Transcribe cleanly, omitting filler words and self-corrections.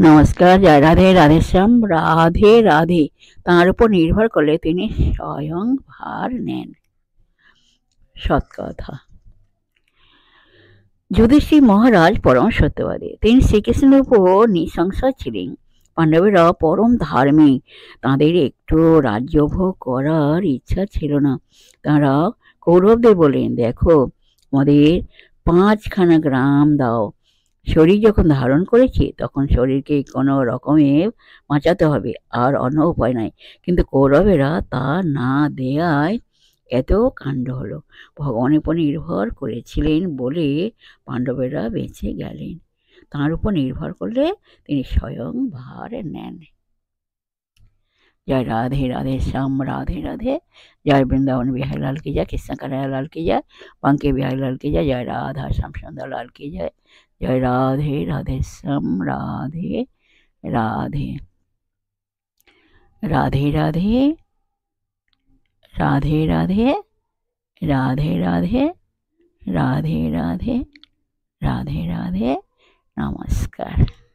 নমস্কার, জয় রাধে, রাধেশ্যাম, রাধে রাধে। তাঁর উপর নির্ভর করলে তিনি স্বয়ং ভার নেন। সৎ কথা। যুধিষ্ঠির মহারাজ পরম সত্যবাদী। তিনি শ্রীকৃষ্ণের উপর নিঃসংশয় ছিলেন। পাণ্ডবেরা পরম ধার্মিক। তাঁদের একটু রাজ্যভোগ করার ইচ্ছা ছিল না। তাঁরা কৌরবদের বলেন, দেখো, আমাদের 5খানা গ্রাম দাও। শরীর যখন ধারণ করেছি তখন শরীরকে কোনো রকমে বাঁচাতে হবে, আর অন্য উপায় নাই। কিন্তু কৌরবেরা তা না দেয়ায় এত কাণ্ড হলো। ভগবানের উপর নির্ভর করেছিলেন বলে পাণ্ডবেরা বেঁচে গেলেন। তাঁর উপর নির্ভর করলে তিনি স্বয়ং ভার নেন। जय राधे राधे श्याम राधे राधे। जय वृंदावन बिहारी लाल की जय, कृष्ण कन्हैया लाल की जय, पंके बिहारी लाल की जय, जय राधा श्याम सुंदर लाल की जय। जय राधे राधे श्याम राधे राधे। राधे राधे राधे राधे राधे राधे राधे राधे राधे राधे। नमस्कार।